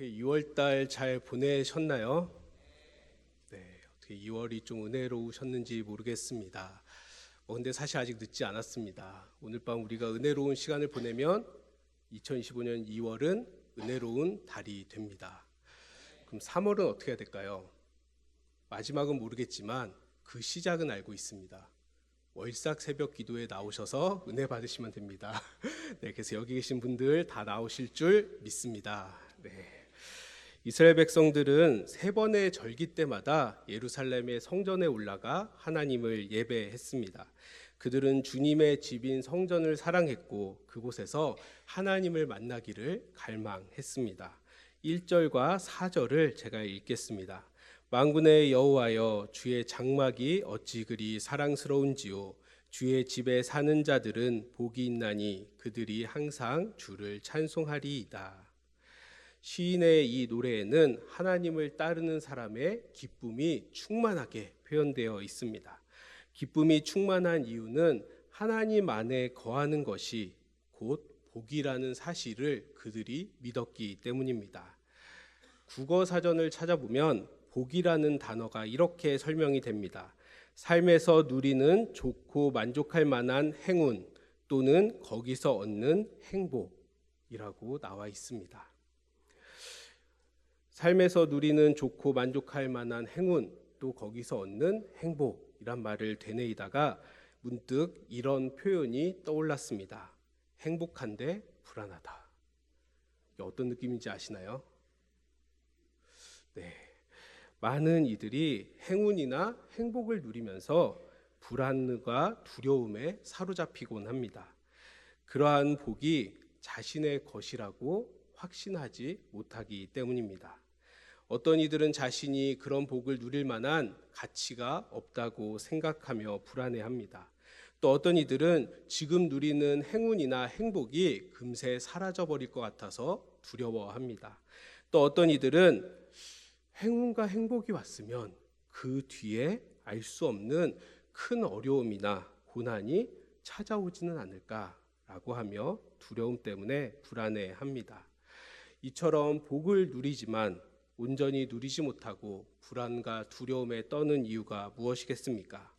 어떻게 2월달 잘 보내셨나요? 네, 어떻게 2월이 좀 은혜로우셨는지 모르겠습니다. 근데 사실 아직 늦지 않았습니다. 오늘 밤 우리가 은혜로운 시간을 보내면 2025년 2월은 은혜로운 달이 됩니다. 그럼 3월은 어떻게 해야 될까요? 마지막은 모르겠지만 그 시작은 알고 있습니다. 월삭 새벽 기도에 나오셔서 은혜 받으시면 됩니다. 네, 그래서 여기 계신 분들 다 나오실 줄 믿습니다. 네. 이스라엘 백성들은 세 번의 절기 때마다 예루살렘의 성전에 올라가 하나님을 예배했습니다. 그들은 주님의 집인 성전을 사랑했고 그곳에서 하나님을 만나기를 갈망했습니다. 1절과 4절을 제가 읽겠습니다. 만군의 여호와여, 주의 장막이 어찌 그리 사랑스러운지요. 주의 집에 사는 자들은 복이 있나니 그들이 항상 주를 찬송하리이다. 시인의 이 노래에는 하나님을 따르는 사람의 기쁨이 충만하게 표현되어 있습니다. 기쁨이 충만한 이유는 하나님 안에 거하는 것이 곧 복이라는 사실을 그들이 믿었기 때문입니다. 국어 사전을 찾아보면 복이라는 단어가 이렇게 설명이 됩니다. 삶에서 누리는 좋고 만족할 만한 행운 또는 거기서 얻는 행복이라고 나와 있습니다. 삶에서 누리는 좋고 만족할 만한 행운 또 거기서 얻는 행복이란 말을 되뇌이다가 문득 이런 표현이 떠올랐습니다. 행복한데 불안하다. 어떤 느낌인지 아시나요? 네. 많은 이들이 행운이나 행복을 누리면서 불안과 두려움에 사로잡히곤 합니다. 그러한 복이 자신의 것이라고 확신하지 못하기 때문입니다. 어떤 이들은 자신이 그런 복을 누릴 만한 가치가 없다고 생각하며 불안해합니다. 또 어떤 이들은 지금 누리는 행운이나 행복이 금세 사라져버릴 것 같아서 두려워합니다. 또 어떤 이들은 행운과 행복이 왔으면 그 뒤에 알 수 없는 큰 어려움이나 고난이 찾아오지는 않을까라고 하며 두려움 때문에 불안해합니다. 이처럼 복을 누리지만 온전히 누리지 못하고 불안과 두려움에 떠는 이유가 무엇이겠습니까?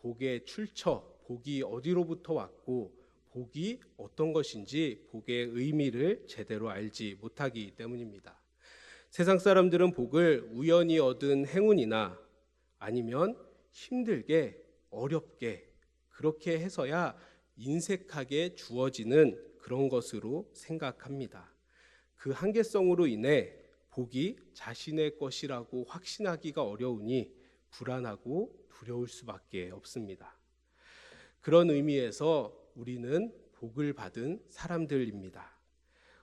복의 출처, 복이 어디로부터 왔고 복이 어떤 것인지 복의 의미를 제대로 알지 못하기 때문입니다. 세상 사람들은 복을 우연히 얻은 행운이나 아니면 힘들게 어렵게 그렇게 해서야 인색하게 주어지는 그런 것으로 생각합니다. 그 한계성으로 인해 복이 자신의 것이라고 확신하기가 어려우니 불안하고 두려울 수밖에 없습니다. 그런 의미에서 우리는 복을 받은 사람들입니다.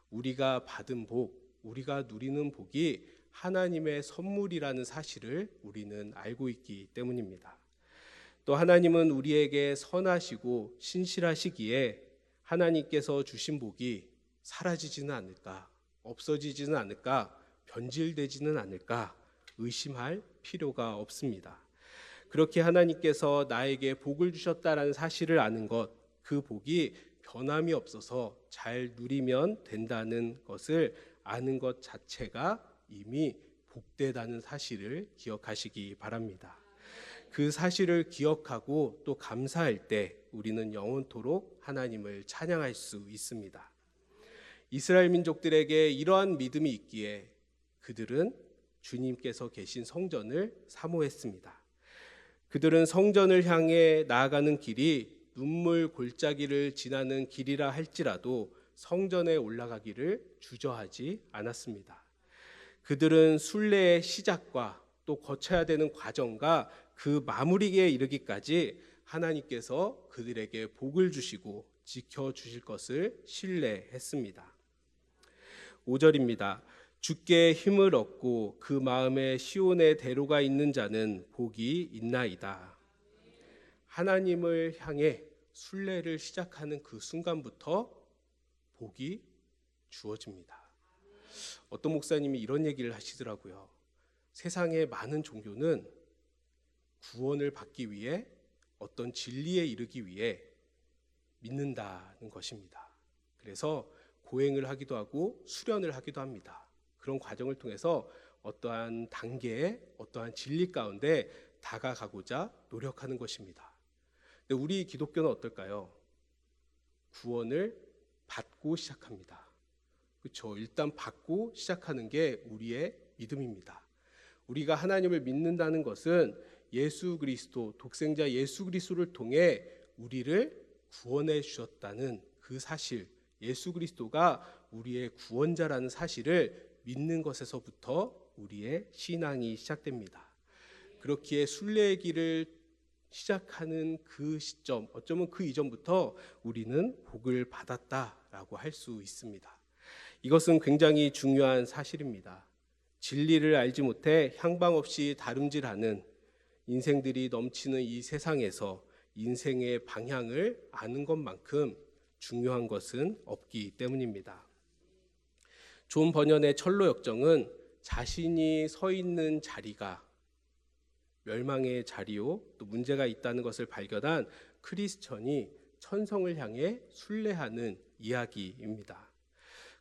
우리가 받은 복, 우리가 누리는 복이 하나님의 선물이라는 사실을 우리는 알고 있기 때문입니다. 또 하나님은 우리에게 선하시고 신실하시기에 하나님께서 주신 복이 사라지지는 않을까, 없어지지는 않을까, 변질되지는 않을까 의심할 필요가 없습니다. 그렇게 하나님께서 나에게 복을 주셨다라는 사실을 아는 것, 그 복이 변함이 없어서 잘 누리면 된다는 것을 아는 것 자체가 이미 복되다는 사실을 기억하시기 바랍니다. 그 사실을 기억하고 또 감사할 때 우리는 영원토록 하나님을 찬양할 수 있습니다. 이스라엘 민족들에게 이러한 믿음이 있기에 그들은 주님께서 계신 성전을 사모했습니다. 그들은 성전을 향해 나아가는 길이 눈물 골짜기를 지나는 길이라 할지라도 성전에 올라가기를 주저하지 않았습니다. 그들은 순례의 시작과 또 거쳐야 되는 과정과 그 마무리에 이르기까지 하나님께서 그들에게 복을 주시고 지켜주실 것을 신뢰했습니다. 5절입니다. 주께 힘을 얻고 그 마음에 시온의 대로가 있는 자는 복이 있나이다. 하나님을 향해 순례를 시작하는 그 순간부터 복이 주어집니다. 어떤 목사님이 이런 얘기를 하시더라고요. 세상의 많은 종교는 구원을 받기 위해 어떤 진리에 이르기 위해 믿는다는 것입니다. 그래서 고행을 하기도 하고 수련을 하기도 합니다. 그런 과정을 통해서 어떠한 단계에 어떠한 진리 가운데 다가가고자 노력하는 것입니다. 근데 우리 기독교는 어떨까요? 구원을 받고 시작합니다. 그렇죠? 일단 받고 시작하는 게 우리의 믿음입니다. 우리가 하나님을 믿는다는 것은 예수 그리스도, 독생자 예수 그리스도를 통해 우리를 구원해 주셨다는 그 사실, 예수 그리스도가 우리의 구원자라는 사실을 믿는 것에서부터 우리의 신앙이 시작됩니다. 그렇기에 순례의 길을 시작하는 그 시점, 어쩌면 그 이전부터 우리는 복을 받았다라고 할 수 있습니다. 이것은 굉장히 중요한 사실입니다. 진리를 알지 못해 향방 없이 다름질하는 인생들이 넘치는 이 세상에서 인생의 방향을 아는 것만큼 중요한 것은 없기 때문입니다. 존 버년의 철로 역정은 자신이 서 있는 자리가 멸망의 자리요, 또 문제가 있다는 것을 발견한 크리스천이 천성을 향해 순례하는 이야기입니다.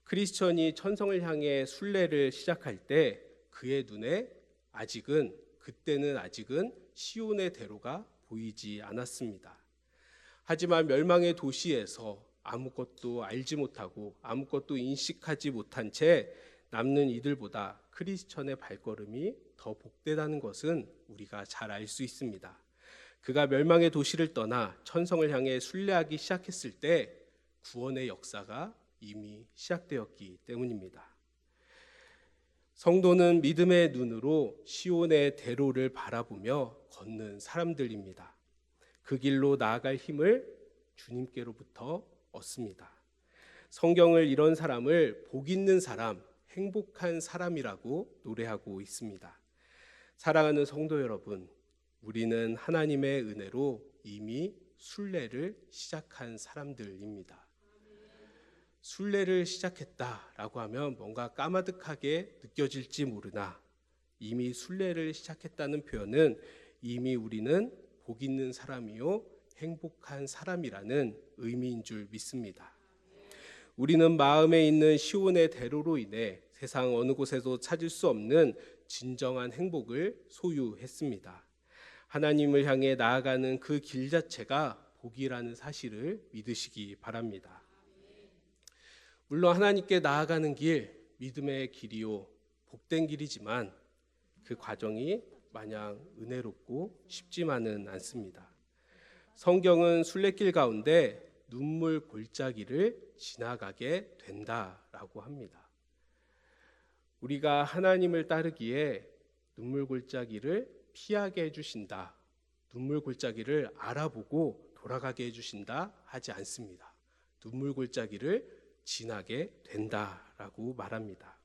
크리스천이 천성을 향해 순례를 시작할 때 그의 눈에 그때는 아직은 시온의 대로가 보이지 않았습니다. 하지만 멸망의 도시에서 아무것도 알지 못하고 아무것도 인식하지 못한 채 남는 이들보다 크리스천의 발걸음이 더 복되다는 것은 우리가 잘 알 수 있습니다. 그가 멸망의 도시를 떠나 천성을 향해 순례하기 시작했을 때 구원의 역사가 이미 시작되었기 때문입니다. 성도는 믿음의 눈으로 시온의 대로를 바라보며 걷는 사람들입니다. 그 길로 나아갈 힘을 주님께로부터 얻습니다. 성경을 이런 사람을 복 있는 사람, 행복한 사람이라고 노래하고 있습니다. 사랑하는 성도 여러분, 우리는 하나님의 은혜로 이미 순례를 시작한 사람들입니다. 순례를 시작했다라고 하면 뭔가 까마득하게 느껴질지 모르나 이미 순례를 시작했다는 표현은 이미 우리는 복 있는 사람이요 행복한 사람이라는 의미인 줄 믿습니다. 우리는 마음에 있는 시온의 대로로 인해 세상 어느 곳에도 찾을 수 없는 진정한 행복을 소유했습니다. 하나님을 향해 나아가는 그 길 자체가 복이라는 사실을 믿으시기 바랍니다. 물론 하나님께 나아가는 길, 믿음의 길이요 복된 길이지만 그 과정이 마냥 은혜롭고 쉽지만은 않습니다. 성경은 순례길 가운데 눈물 골짜기를 지나가게 된다라고 합니다. 우리가 하나님을 따르기에 눈물 골짜기를 피하게 해주신다, 눈물 골짜기를 알아보고 돌아가게 해주신다 하지 않습니다. 눈물 골짜기를 지나게 된다라고 말합니다.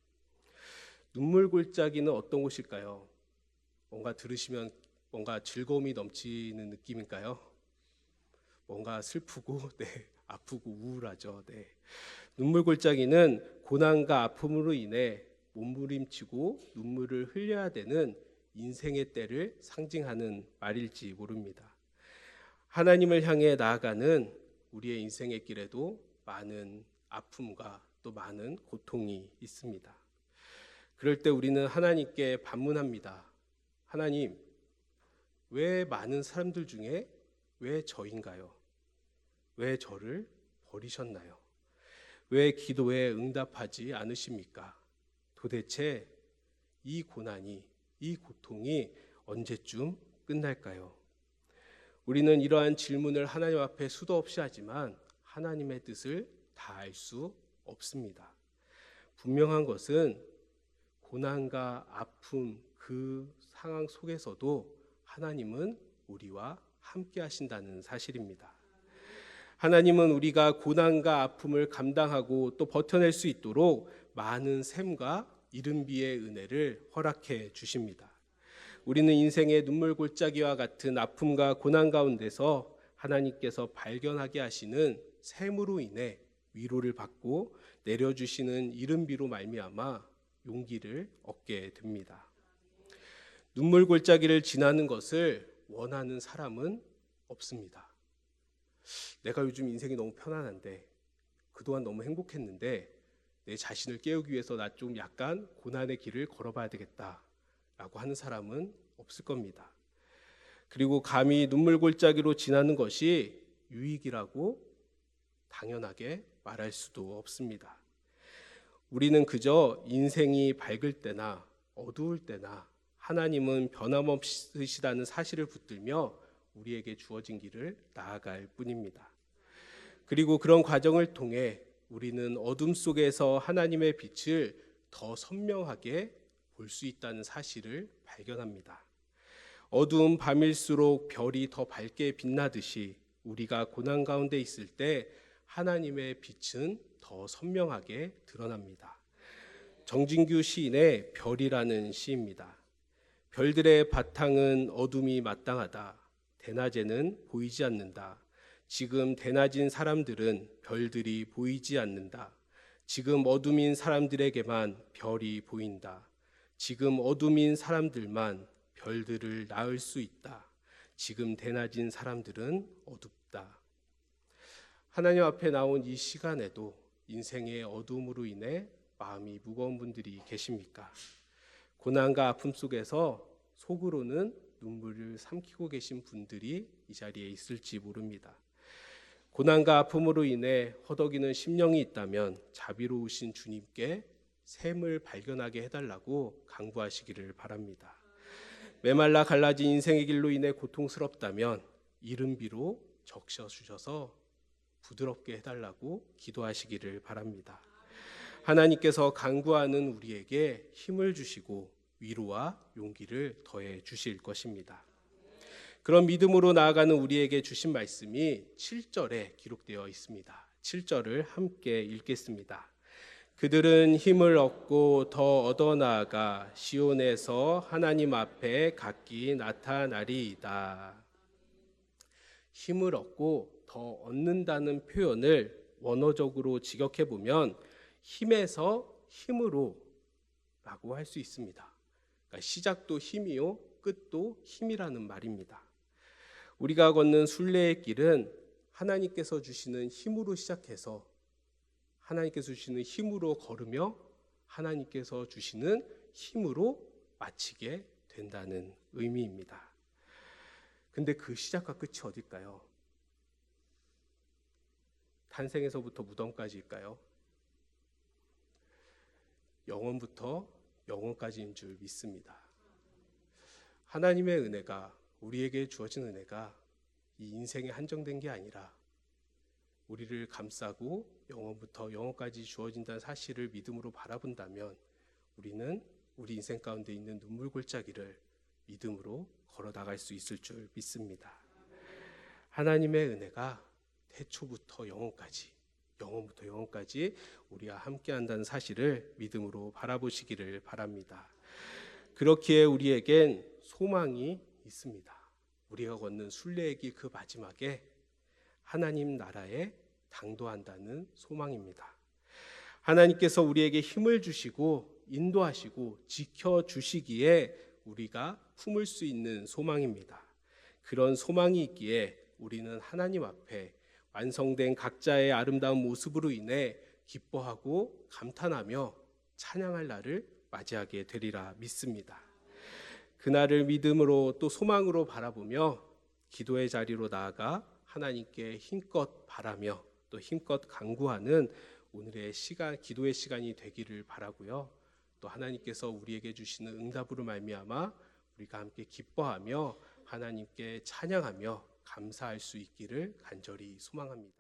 눈물 골짜기는 어떤 곳일까요? 뭔가 들으시면 뭔가 즐거움이 넘치는 느낌일까요? 뭔가 슬프고 아프고 우울하죠. 눈물 골짜기는 고난과 아픔으로 인해 몸부림치고 눈물을 흘려야 되는 인생의 때를 상징하는 말일지 모릅니다. 하나님을 향해 나아가는 우리의 인생의 길에도 많은 아픔과 또 많은 고통이 있습니다. 그럴 때 우리는 하나님께 반문합니다. 하나님, 왜 많은 사람들 중에 왜 저인가요? 왜 저를 버리셨나요? 왜 기도에 응답하지 않으십니까? 도대체 이 고난이, 이 고통이 언제쯤 끝날까요? 우리는 이러한 질문을 하나님 앞에 수도 없이 하지만 하나님의 뜻을 다 알 수 없습니다. 분명한 것은 고난과 아픔 그 상황 속에서도 하나님은 우리와 함께 하신다는 사실입니다. 하나님은 우리가 고난과 아픔을 감당하고 또 버텨낼 수 있도록 많은 샘과 이른비의 은혜를 허락해 주십니다. 우리는 인생의 눈물 골짜기와 같은 아픔과 고난 가운데서 하나님께서 발견하게 하시는 샘으로 인해 위로를 받고 내려주시는 이른비로 말미암아 용기를 얻게 됩니다. 눈물 골짜기를 지나는 것을 원하는 사람은 없습니다. 내가 요즘 인생이 너무 편안한데, 그동안 너무 행복했는데 내 자신을 깨우기 위해서 나 좀 약간 고난의 길을 걸어봐야 되겠다라고 하는 사람은 없을 겁니다. 그리고 감히 눈물 골짜기로 지나는 것이 유익이라고 당연하게 말할 수도 없습니다. 우리는 그저 인생이 밝을 때나 어두울 때나 하나님은 변함없으시다는 사실을 붙들며 우리에게 주어진 길을 나아갈 뿐입니다. 그리고 그런 과정을 통해 우리는 어둠 속에서 하나님의 빛을 더 선명하게 볼 수 있다는 사실을 발견합니다. 어두운 밤일수록 별이 더 밝게 빛나듯이 우리가 고난 가운데 있을 때 하나님의 빛은 더 선명하게 드러납니다. 정진규 시인의 별이라는 시입니다. 별들의 바탕은 어둠이 마땅하다. 대낮에는 보이지 않는다. 지금 대낮인 사람들은 별들이 보이지 않는다. 지금 어둠인 사람들에게만 별이 보인다. 지금 어둠인 사람들만 별들을 낳을 수 있다. 지금 대낮인 사람들은 어둡다. 하나님 앞에 나온 이 시간에도 인생의 어둠으로 인해 마음이 무거운 분들이 계십니까? 고난과 아픔 속에서 속으로는 눈물을 삼키고 계신 분들이 이 자리에 있을지 모릅니다. 고난과 아픔으로 인해 허덕이는 심령이 있다면 자비로우신 주님께 샘을 발견하게 해달라고 간구하시기를 바랍니다. 메말라 갈라진 인생의 길로 인해 고통스럽다면 이른 비로 적셔주셔서 부드럽게 해달라고 기도하시기를 바랍니다. 하나님께서 간구하는 우리에게 힘을 주시고 위로와 용기를 더해 주실 것입니다. 그런 믿음으로 나아가는 우리에게 주신 말씀이 7절에 기록되어 있습니다. 7절을 함께 읽겠습니다. 그들은 힘을 얻고 더 얻어나아가 시온에서 하나님 앞에 각기 나타나리이다. 힘을 얻고 더 얻는다는 표현을 원어적으로 직역해 보면 힘에서 힘으로 라고 할 수 있습니다. 그러니까 시작도 힘이요 끝도 힘이라는 말입니다. 우리가 걷는 순례의 길은 하나님께서 주시는 힘으로 시작해서 하나님께서 주시는 힘으로 걸으며 하나님께서 주시는 힘으로 마치게 된다는 의미입니다. 근데 그 시작과 끝이 어딜까요? 탄생에서부터 무덤까지일까요? 영원부터 영원까지인 줄 믿습니다. 하나님의 은혜가, 우리에게 주어진 은혜가 이 인생에 한정된 게 아니라 우리를 감싸고 영원부터 영원까지 주어진다는 사실을 믿음으로 바라본다면 우리는 우리 인생 가운데 있는 눈물 골짜기를 믿음으로 걸어 나갈 수 있을 줄 믿습니다. 하나님의 은혜가 태초부터 영원까지, 영원부터 영원까지 우리와 함께 한다는 사실을 믿음으로 바라보시기를 바랍니다. 그렇기에 우리에겐 소망이 있습니다. 우리가 걷는 순례의 길 그 마지막에 하나님 나라에 당도한다는 소망입니다. 하나님께서 우리에게 힘을 주시고 인도하시고 지켜주시기에 우리가 품을 수 있는 소망입니다. 그런 소망이 있기에 우리는 하나님 앞에 완성된 각자의 아름다운 모습으로 인해 기뻐하고 감탄하며 찬양할 날을 맞이하게 되리라 믿습니다. 그날을 믿음으로 또 소망으로 바라보며 기도의 자리로 나아가 하나님께 힘껏 바라며 또 힘껏 간구하는 오늘의 시간, 기도의 시간이 되기를 바라고요. 또 하나님께서 우리에게 주시는 응답으로 말미암아 우리가 함께 기뻐하며 하나님께 찬양하며 감사할 수 있기를 간절히 소망합니다.